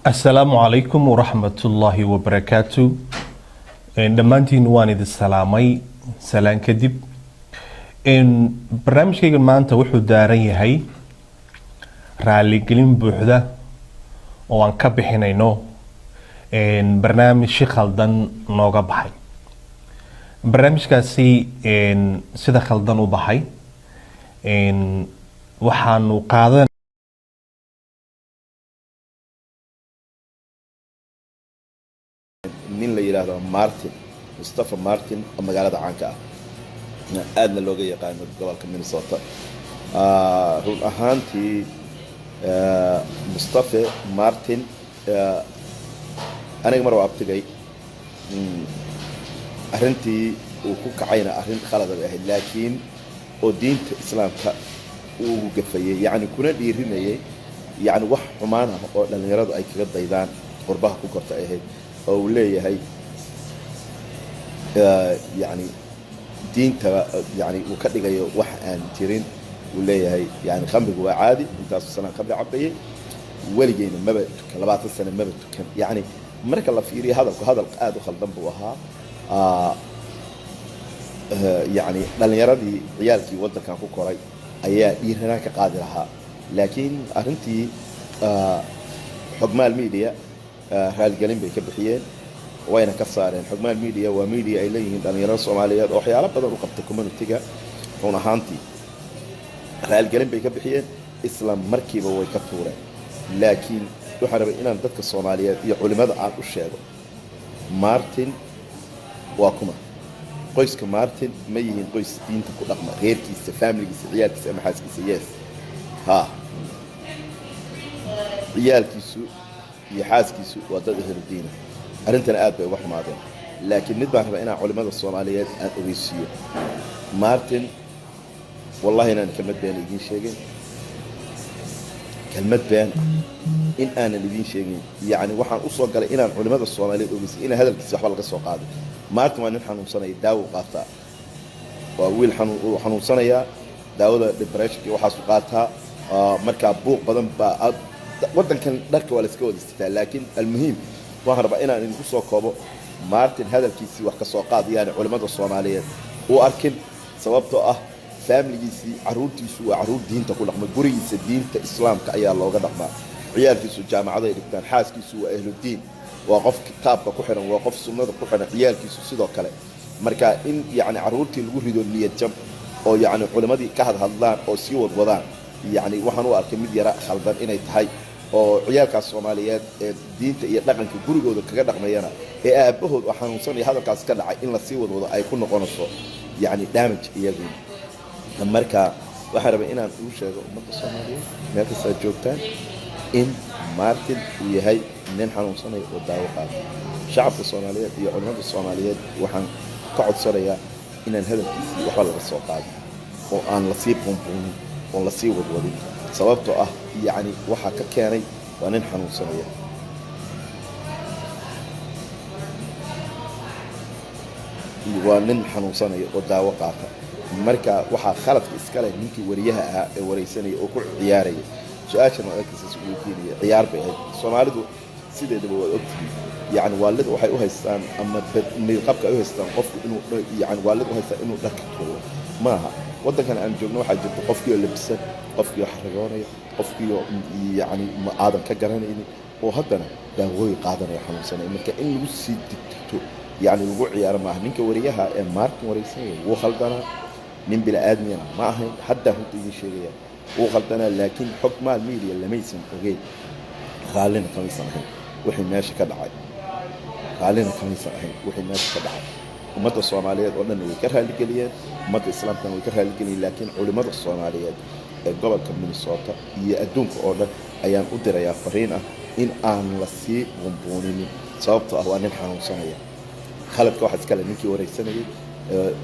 السلام عليكم ورحمة الله وبركاته. دمانتين وانيد السلامي سلام كدب. برنامج كيغن مانتا وحو داري هاي رالي قلين بوحدة وان كبحينينو برنامج شي خلدان نوغا بحي. برنامج كاسي سيدا خلدان وبحي waxaanu qaadan nin la yiraahdo Martin Mustafa Martin oo magaalada caanka ah aadna looga yaqaan gobolka Minnesota run ahaantii Mustafa Martin aniga mar abtigay arintii uu ku kacayna arin khalad ah laakiin oo diinta islaamka uu gafayay yani kuna dhiirinayay yani wax xumaan ah oo dhalinyaradu ay kaga daydaan qurbaha ku korta ahayd oo leeyahay يعني دينتا يعني وكدغايو wax aan jirin uu leeyahay yani khamrigu waa caadi intaas sanad khamri cabay waligeena maba 20 sano maba tukan yani marka la fiiriyo hadalku hadal aad u khaldan buu ahaa يعني dhalinyaradii ciyaalkii wadankan ku koray ayaa dhiiranaan ka qaadi lahaa laakiin arintii xogmaal media raalgelin bay ka bixiyeen wayna ka saareen xogmaal media waa media ay leeyihiin dhalinyarada Soomaaliyeed oo waxyaalo badan u qabta community-ga run ahaantii raalgelin bay ka bixiyeen isla markiiba way ka tuureen laakiin waxa rabay inaan dadka Soomaaliyeed iyo culimada aan u sheego Martin waa kuma qoyska Martin ma yihiin qoys diinta ku dhaqma reerkiisa family-giisa ciyaalkiisa ama xaaskiisa yes ha ciyaalkiisu iyo xaaskiisu waa dad ahlu diin arintana aad bay wax maadeen laakiin mid baan rabaa inaan culimada Soomaaliyeed aan ogeysiyo Martin wallahi inaan kalmad been idin sheegay kalmad been in aan idin sheegay yani waxaan u soo galay inaan culimada Soomaaliyeed ogeysiyo in hadalkiisa waxba laga soo qaado Martin waa nin xanuunsanaya daawo qaata waa wiil xanuunsanaya daawada depression waxa soo qaata marka buuq badan baa wadankan dharka waa la iska wadaystaa laakiin almuhiim waxaan rabaa inaan idinku soo koobo Martin hadalkiisii wax ka soo qaadayaan culimada Soomaaliyeed oo arkin sababtoo ah family-giisii caruurtiisu waa caruur diinta ku dhaqma gurigiisa diinta islaamka ayaa looga dhaqmaa ciyaalkiisu jaamacada ay dhigtaan xaaskiisu waa ahlu diin waa qof kitaabka ku xiran waa qof sunnada ku xiran ciyaalkiisu sidoo kale marka in yani caruurtii lagu rido niyad jab oo yani culimadii ka hadlaan oo sii wadwadaan yani waxaan u arkay mid yara khaldan inay tahay oo ciyaalkaas Soomaaliyeed ee diinta iyo dhaqanka gurigooda kaga dhaqmayana ee aabahood oo xanuunsanaya hadalkaas ka dhacay in la sii wadwado ay ku noqonayso yani damage iyagu marka waxaan rabaa inaan u sheego ummadda Soomaaliyeed meel kasta joogtaan in Martin uu yahay nin xanuunsanaya oo daawo qaata shacabka Soomaaliyeed iyo culimada Soomaaliyeed waxaan ka codsanayaa inaan hadalkiisii waxba laga soo qaado oo aan la sii buunbuunin oo la sii wadwadin sababtoo ah yani waxa ka keenay waa nin xanuunsanaya oo daawo qaata marka waxa khaladka iska leh ninkii wariyaha ah ee wareysanaya oo ku ciyaaraya su'aashan oo agtiisa uu weydiinaya ciyaar bay ahayd Soomaalidu sideedaba waa ogtihiin yani waalid waxay u haystaan ama midqabka ay u haystaan qofku inuu yani waalid u haystaan inuu dharka tuuro maaha wadankan aan joogno waxa jirta qofkii labisan qofkii xaragoonaya qofkii yani ma aadan ka garanaynin oo haddana daawooyin qaadanaya xanuunsanaya marka in lagu sii digto yani lagu ciyaar maaha ninka wariyaha ee Martin wareysanaya wuu khaldanaa nin bila aadmiyana ma ahayn hadda runta idin sheegaya wuu khaldanaa laakiin xogmaal media lamaysan ogeyn qaalina kamaysan ahayn wixii meesha ka dhacay qaalina kamaysan ahayn wixii meesha ka dhacay ummadda Soomaaliyeed oo dhan way ka raali galiyeen ummadda islaamka way ka raali galiyeen laakiin culimada Soomaaliyeed ee gobolka Minnesota iyo adduunka oo dhan ayaan u dirayaa fariin ah in aan la sii buunbuunin sababtoo ah waa nin xanuunsanaya khaladka waxa iska leh ninkii wareysanayay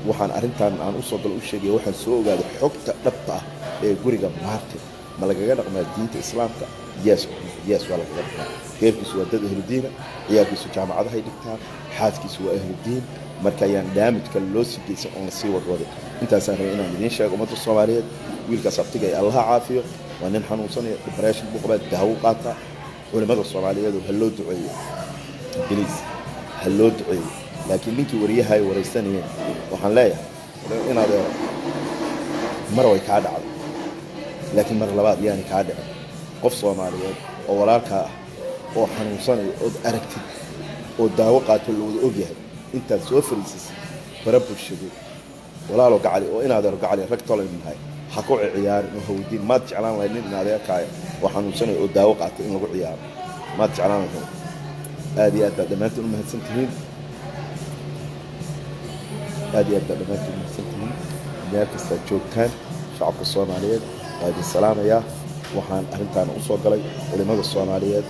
waxaan arintan aan u soo gal u sheegay waxaan soo ogaaday xogta dhabta ah ee guriga Martin ma lagaga dhaqmaa diinta islaamka yes waa lagaga dhaqmaa reerkiisu waa dad ahlu diin ciyaalkiisu jaamacadaha ay dhigtaan xaaskiisu waa ahlu diin marka ayaan damage loo sii geeysan oo la sii wadwado intaas aan rabay inaan idin sheego ummadda Soomaaliyeed wiilkaas abtigay Allah caafiyo waa nin xanuunsanaya depression buu qabaa daawo qaata culimada Soomaaliyeed ha loo duceeyo beliis ha loo duceeyo laakiin ninkii wariyaha ay wareysanayeen waxaan leeyahay inaad mar way ka dhacdo laakiin mar labaad yaani ka dhacdo qof Soomaaliyeed oo walaalka ah oo xanuunsanay oo aragtid oo daawo qaato loo ogyahay intaad soo fariisay barabulshadu walaalo gacali oo inaad gacali rag toleenahay ha ku ciyaarin oo hawdiin ma jeclaan lahayn inaad yaakaay oo xanuunsanay oo daawo qaato in lagu ciyaaro ma jeclaan lahayn aad iyo aad dhamaantiin u mahadsantihiin aad iyo aad dhamaantiin u mahadsantihiin meel kasta joogtaan shacabka Soomaaliyeed aad salaamaya waxaan arintan u soo galay culimada Soomaaliyeed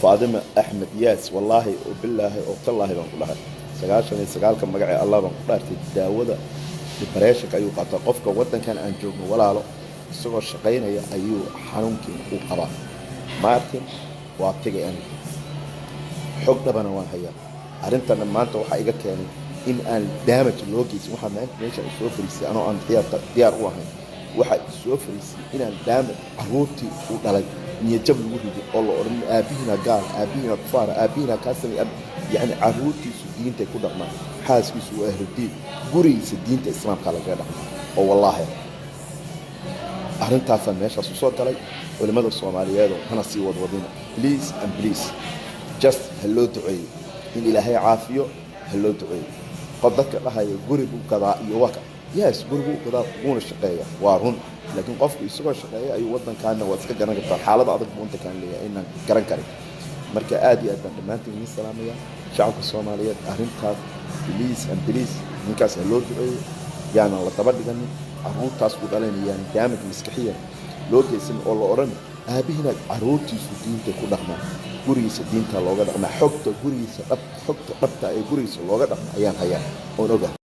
فاطمة أحمد ياس والله وبالله وتالله بنقولها سجال كم مجاعي الله بنقولها تداوده لبريشك أيوة قطع قفك وطن كان أنجوم ولا لا الصغر شقين هي أيوة حنونكين وقرا مارتن وابتجي أنا حب دبنا وهي أنت لما أنت وحقيقة يعني إن دامج اللوجيس محمد ليش السوفريسي أنا عن ديار واحد السوفريسي إن دامج عروتي وقلق نيجب الوجود الله أرن أبينا قال أبينا كفار أبينا كاسم يعني عروتي سدين تكون ما حاسس سوء أهل الدين قري سدين الإسلام قال كذا أو والله أهل تعرف ماشي صوت علي ولماذا الصوماليين أنا سيود وضينا بليز and please just hello دعي إن إلهي عافية hello دعي قد ذكر لها قري وكذا يوكا يس قري وكذا مون الشقية وارون لكن قفك يسوق الشقية أي وطن كان واسك جنا قطع حالة بعض المنت كان لي إن كرن كري مركا آدي أدنى دمانتي من السلامية شعب الصومالية أهرم تاس بليز and please نكاس hello دعي يعني الله تبارك جني عروض تاس بدلني يعني دامج مسكحية لو جيسن الله أرن أبينا عروض سدين تكون دخمة قري سدين تلوجا دخمة حكت قري سقط حكت قطع قري سلوجا دخمة أيام أونوجا